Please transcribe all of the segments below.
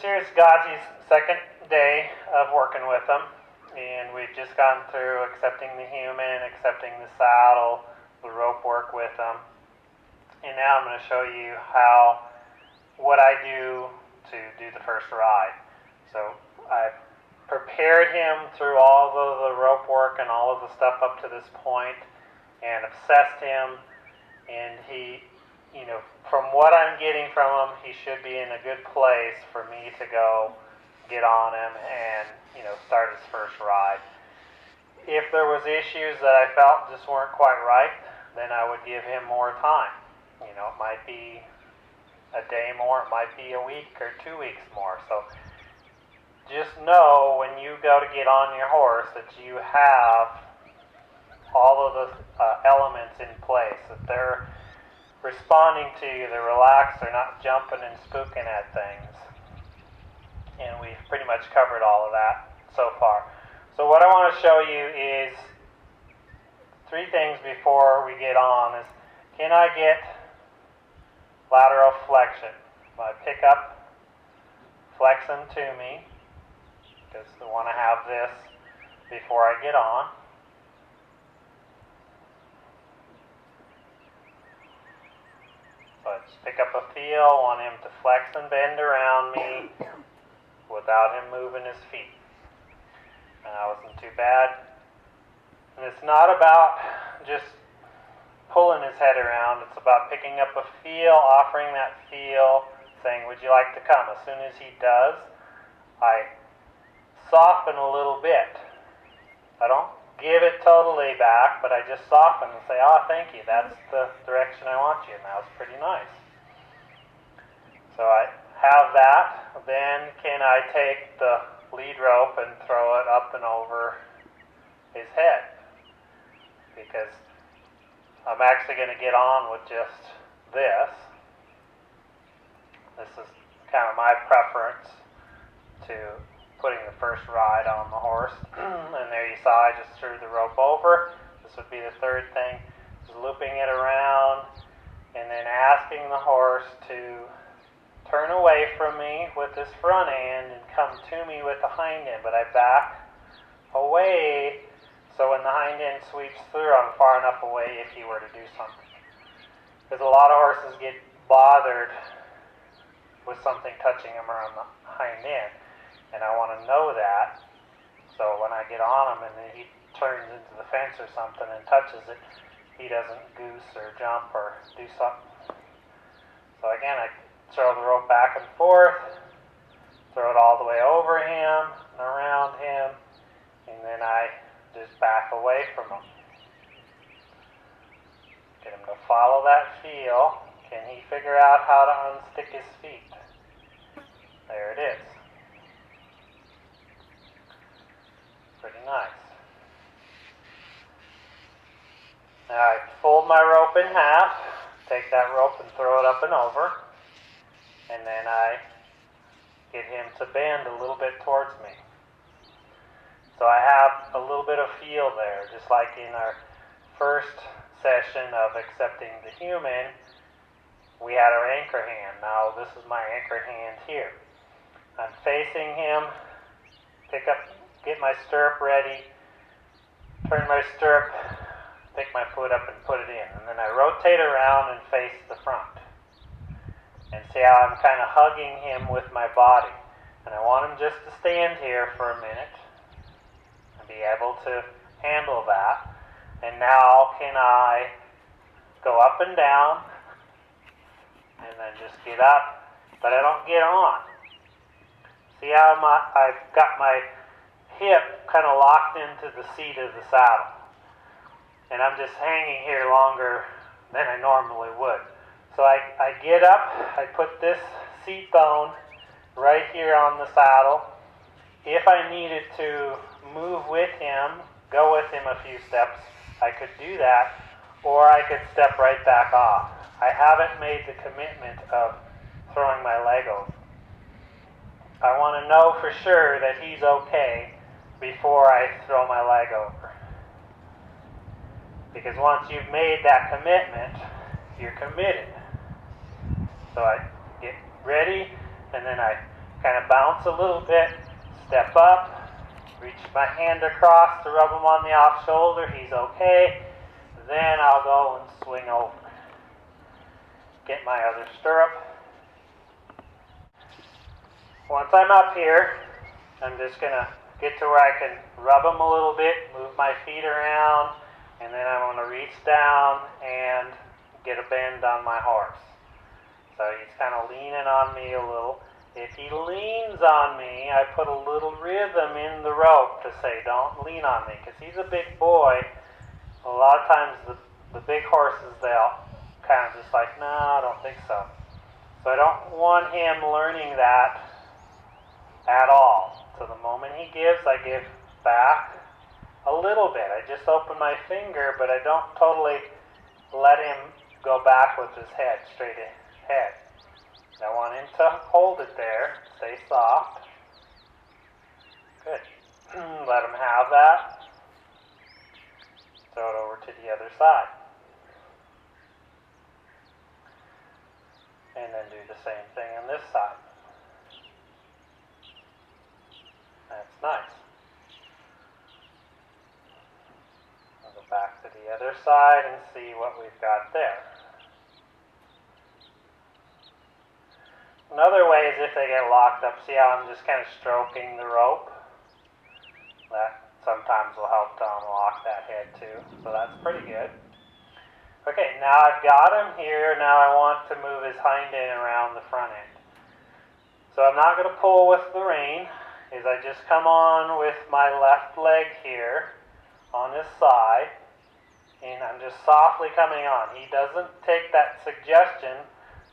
here's Gazi's second day of working with him, and we've just gone through accepting the human, accepting the saddle, the rope work with him, and now I'm going to show you what I do to do the first ride. So I've prepared him through all of the rope work and all of the stuff up to this point, and assessed him, and he, from what I'm getting from him, he should be in a good place for me to go get on him and, start his first ride. If there was issues that I felt just weren't quite right, then I would give him more time. It might be a day more, it might be a week or 2 weeks more. So just know when you go to get on your horse that you have all of the elements in place, that they're responding to you, they're relaxed, they're not jumping and spooking at things. And we've pretty much covered all of that so far. So what I want to show you is 3 things before we get on is, can I get lateral flexion? I pick up, flex them to me, because I want to have this before I get on. So I just pick up a feel, want him to flex and bend around me without him moving his feet. And that wasn't too bad. And it's not about just pulling his head around. It's about picking up a feel, offering that feel, saying, would you like to come? As soon as he does, I soften a little bit. I don't give it totally back, but I just soften and say, oh, thank you. That's the direction I want you. And that was pretty nice. So I have that. Then can I take the lead rope and throw it up and over his head? Because I'm actually going to get on with just this. This is kind of my preference to putting the first ride on the horse. And there you saw I just threw the rope over. This would be the third thing, is looping it around and then asking the horse to turn away from me with his front end and come to me with the hind end, but I back away so when the hind end sweeps through, I'm far enough away if he were to do something. Because a lot of horses get bothered with something touching them around the hind end, and I want to know that, so when I get on him and then he turns into the fence or something and touches it, he doesn't goose or jump or do something. So again, I throw the rope back and forth, throw it all the way over him and around him, and then I just back away from him. Get him to follow that feel. Can he figure out how to unstick his feet? There it is. Pretty nice. Now I fold my rope in half, take that rope and throw it up and over. And then I get him to bend a little bit towards me. So I have a little bit of feel there, just like in our first session of accepting the human, we had our anchor hand. Now this is my anchor hand here. I'm facing him, get my stirrup ready, turn my stirrup, pick my foot up and put it in. And then I rotate around and face the front. And see how I'm kind of hugging him with my body. And I want him just to stand here for a minute and be able to handle that. And now can I go up and down and then just get up, but I don't get on. See how I've got my hip kind of locked into the seat of the saddle. And I'm just hanging here longer than I normally would. So I get up, I put this seat bone right here on the saddle. If I needed to move with him, go with him a few steps, I could do that, or I could step right back off. I haven't made the commitment of throwing my leg over. I want to know for sure that he's okay before I throw my leg over. Because once you've made that commitment, you're committed. So I get ready, and then I kind of bounce a little bit, step up, reach my hand across to rub him on the off shoulder. He's okay. Then I'll go and swing over. Get my other stirrup. Once I'm up here, I'm just going to get to where I can rub him a little bit, move my feet around, and then I'm going to reach down and get a bend on my horse. So he's kind of leaning on me a little. If he leans on me, I put a little rhythm in the rope to say, don't lean on me, because he's a big boy. A lot of times the big horses, they'll kind of just like, no, I don't think so. So I don't want him learning that at all. So the moment he gives, I give back a little bit. I just open my finger, but I don't totally let him go back with his head, straight ahead. I want him to hold it there, stay soft. Good. Let him have that. Throw it over to the other side. And then do the same thing on this side. That's nice. I'll go back to the other side and see what we've got there. Another way is if they get locked up, see how I'm just kind of stroking the rope? That sometimes will help to unlock that head too. So that's pretty good. Okay, now I've got him here. Now I want to move his hind end around the front end. So I'm not going to pull with the rein. Is I just come on with my left leg here on his side. And I'm just softly coming on. He doesn't take that suggestion.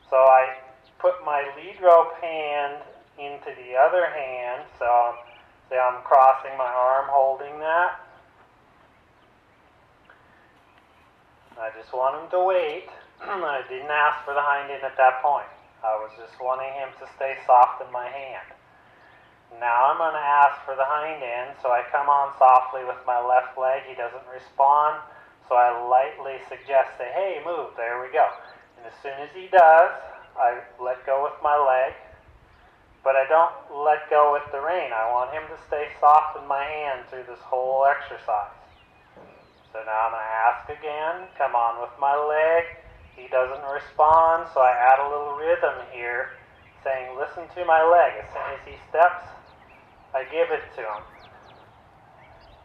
So I put my lead rope hand into the other hand, so say I'm crossing my arm holding that. I just want him to wait. I didn't ask for the hind end at that point. I was just wanting him to stay soft in my hand. Now I'm going to ask for the hind end, so I come on softly with my left leg. He doesn't respond, so I lightly suggest, say, hey, move, there we go. And as soon as he does, I let go with my leg, but I don't let go with the rein. I want him to stay soft in my hand through this whole exercise. So now I'm going to ask again, come on with my leg. He doesn't respond, so I add a little rhythm here, saying, listen to my leg. As soon as he steps, I give it to him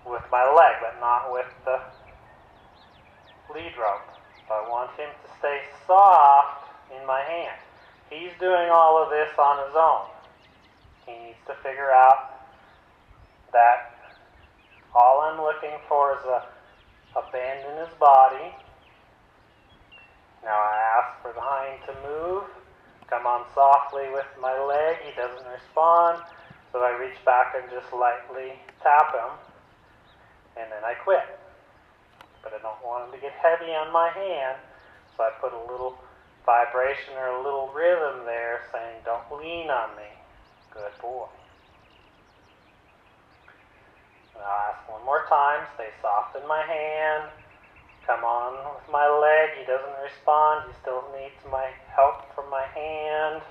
with my leg, but not with the lead rope. So I want him to stay soft in my hand. He's doing all of this on his own. He needs to figure out that all I'm looking for is a bend in his body. Now I ask for the hind to move. Come on softly with my leg. He doesn't respond. So I reach back and just lightly tap him. And then I quit. But I don't want him to get heavy on my hand. So I put a little vibration or a little rhythm there saying, don't lean on me. Good boy. And I'll ask one more time, stay soft in my hand. Come on with my leg. He doesn't respond. He still needs my help from my hand.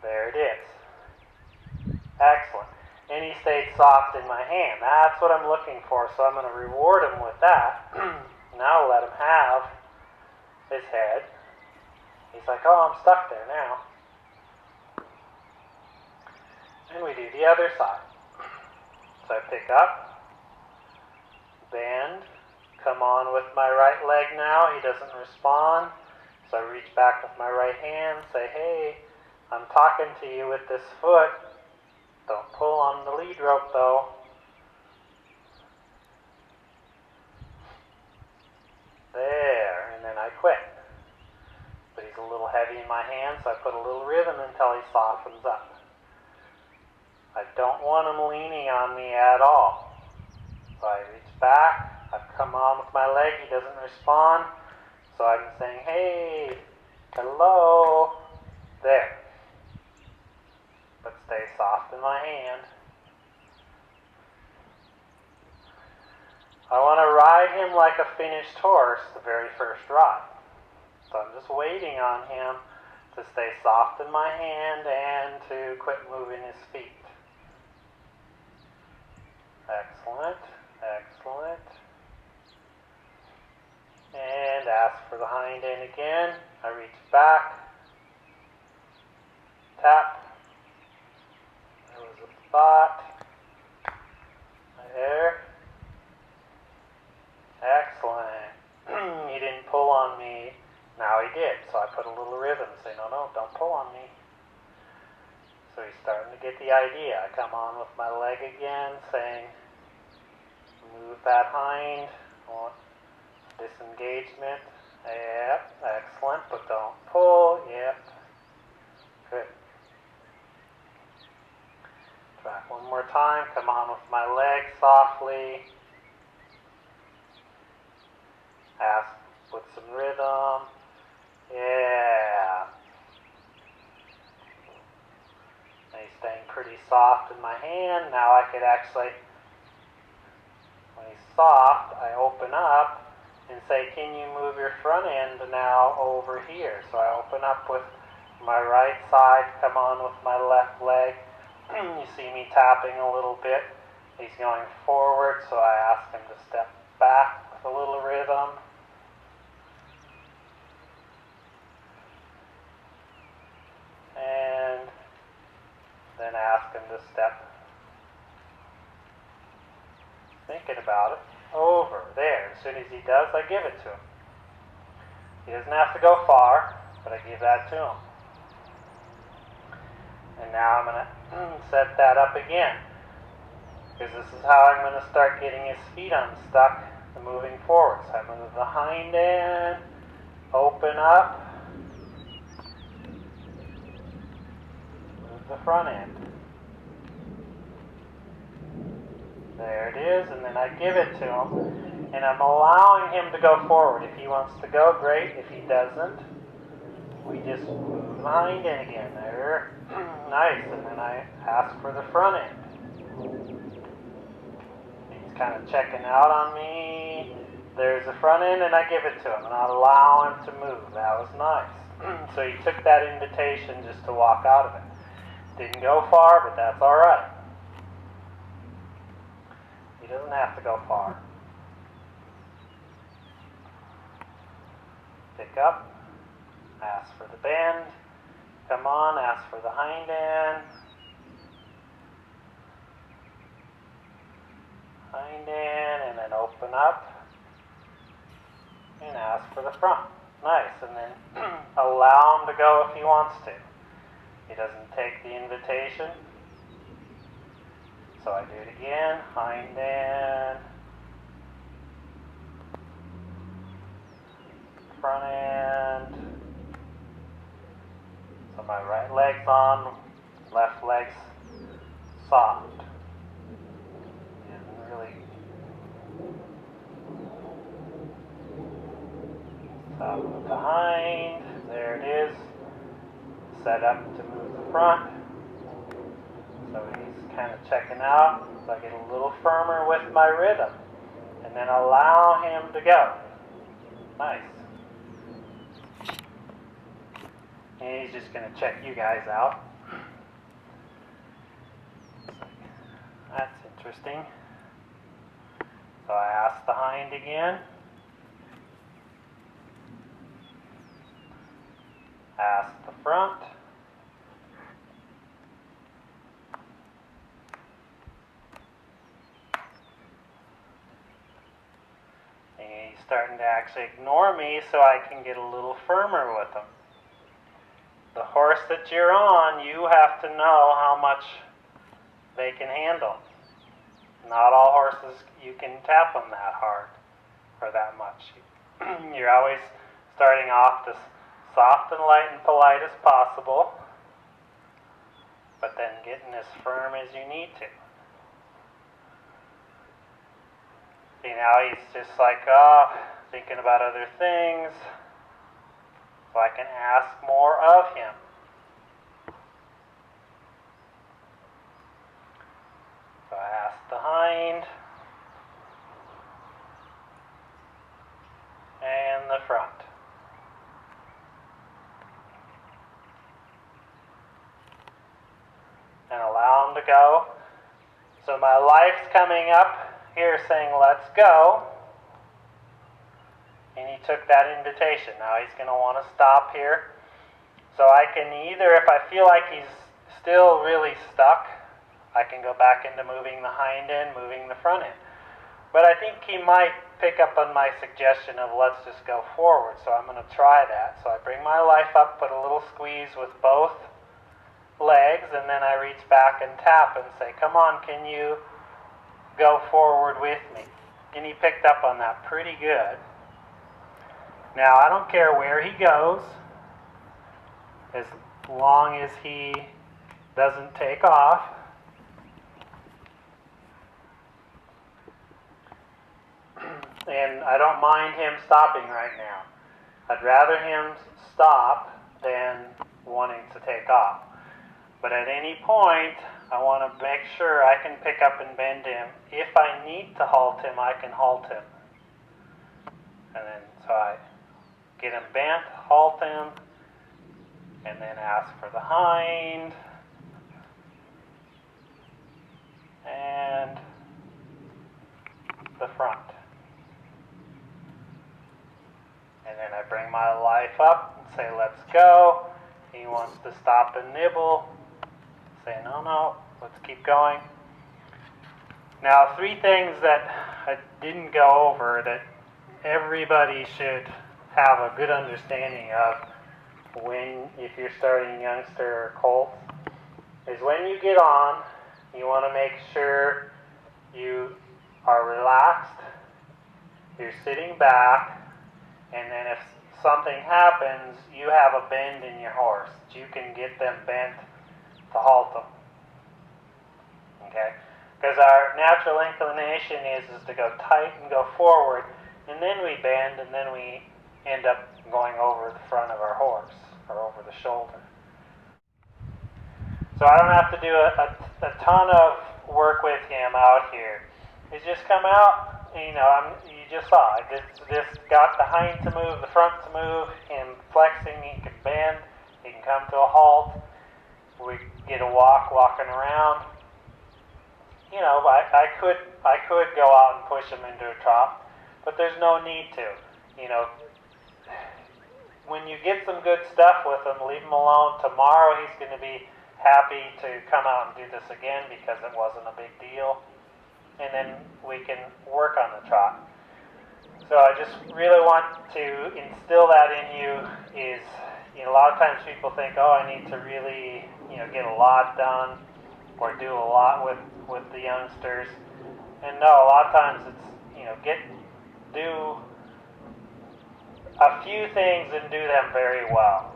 There it is. Excellent. And he stayed soft in my hand. That's what I'm looking for, so I'm going to reward him with that. Now let him have his head. He's like, oh, I'm stuck there now. And we do the other side. So I pick up, bend, come on with my right leg now. He doesn't respond. So I reach back with my right hand, say, hey, I'm talking to you with this foot. Don't pull on the lead rope though. There, and then I quit. But he's a little heavy in my hand, so I put a little rhythm until he softens up. I don't want him leaning on me at all. So I reach back, I come on with my leg, he doesn't respond. So I'm saying, hey, hello, there. But stay soft in my hand. I want to ride him like a finished horse the very first ride. So I'm just waiting on him to stay soft in my hand and to quit moving his feet. Excellent, excellent. And ask for the hind end again. I reach back, tap. There was a spot. There. Excellent. He didn't pull on me. Now he did. So I put a little rhythm. Say, no, don't pull on me. So he's starting to get the idea. I come on with my leg again, saying, move that hind. I want disengagement. Yep. Excellent. But don't pull. Yep. Good. Back one more time. Come on with my leg softly. Ask with some rhythm. Yeah. And he's staying pretty soft in my hand. Now I could actually, when he's soft, I open up and say, can you move your front end now over here? So I open up with my right side, come on with my left leg. You see me tapping a little bit. He's going forward, so I ask him to step back with a little rhythm. And then ask him to step, thinking about it, over there. As soon as he does, I give it to him. He doesn't have to go far, but I give that to him. And now I'm going to set that up again, because this is how I'm going to start getting his feet unstuck and moving forward. So I move the hind end, open up, move the front end. There it is, and then I give it to him, and I'm allowing him to go forward. If he wants to go, great. If he doesn't, we just move the hind end again. There. Nice. And then I ask for the front end. He's kind of checking out on me. There's the front end, and I give it to him, and I allow him to move. That was nice. So he took that invitation just to walk out of it. Didn't go far, but that's all right. He doesn't have to go far. Pick up. Ask for the bend. Come on, ask for the hind end. Hind end, and then open up. And ask for the front. Nice, and then allow him to go if he wants to. He doesn't take the invitation. So I do it again. Hind end. Front end. So my right leg's on, left leg's soft. Isn't really so move the hind. There it is. Set up to move the front. So he's kind of checking out. So I get a little firmer with my rhythm. And then allow him to go. Nice. And he's just going to check you guys out. That's interesting. So I ask the hind again. Ask the front. And he's starting to actually ignore me, so I can get a little firmer with him. The horse that you're on, you have to know how much they can handle. Not all horses you can tap them that hard or that much. You're always starting off as soft and light and polite as possible, but then getting as firm as you need to. See, now he's just like, thinking about other things. So I can ask more of him. So I ask the hind and the front. to go. So my life's coming up here saying, let's go. And he took that invitation. Now he's going to want to stop here. So I can either, if I feel like he's still really stuck, I can go back into moving the hind end, moving the front end. But I think he might pick up on my suggestion of let's just go forward. So I'm going to try that. So I bring my life up, put a little squeeze with both legs, and then I reach back and tap and say, come on, can you go forward with me? And he picked up on that pretty good. Now, I don't care where he goes, as long as he doesn't take off. And I don't mind him stopping right now. I'd rather him stop than wanting to take off. But at any point, I want to make sure I can pick up and bend him. If I need to halt him, I can halt him. And then, so I get him bent, halt him, and then ask for the hind, and the front. And then I bring my life up and say, let's go. He wants to stop and nibble. Say, no, let's keep going. Now, 3 things that I didn't go over that everybody should have a good understanding of if you're starting youngster or colt, is when you get on, you want to make sure you are relaxed, you're sitting back, and then if something happens, you have a bend in your horse. You can get them bent to halt them. Okay? Because our natural inclination is to go tight and go forward, and then we bend, and then we end up going over the front of our horse, or over the shoulder. So I don't have to do a ton of work with him out here. He's just come out, you just saw it. This got the hind to move, the front to move, him flexing, he can bend, he can come to a halt. We get a walking around. I could go out and push him into a trot, but there's no need to. When you get some good stuff with him, leave him alone. Tomorrow he's going to be happy to come out and do this again because it wasn't a big deal. And then we can work on the trot. So I just really want to instill that in you is, a lot of times people think, I need to really, get a lot done or do a lot with the youngsters. And no, a lot of times it's, do a few things and do them very well.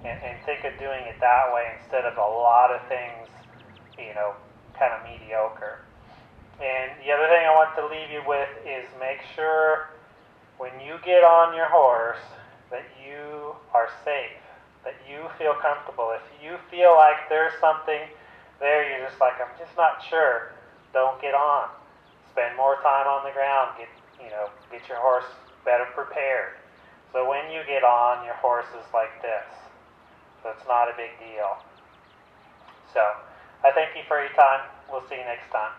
And think of doing it that way instead of a lot of things, kind of mediocre. And the other thing I want to leave you with is make sure when you get on your horse that you are safe, that you feel comfortable. If you feel like there's something there, you're just like, I'm just not sure, don't get on. Spend more time on the ground. Get your horse better prepared. So when you get on, your horse is like this. So it's not a big deal. So I thank you for your time. We'll see you next time.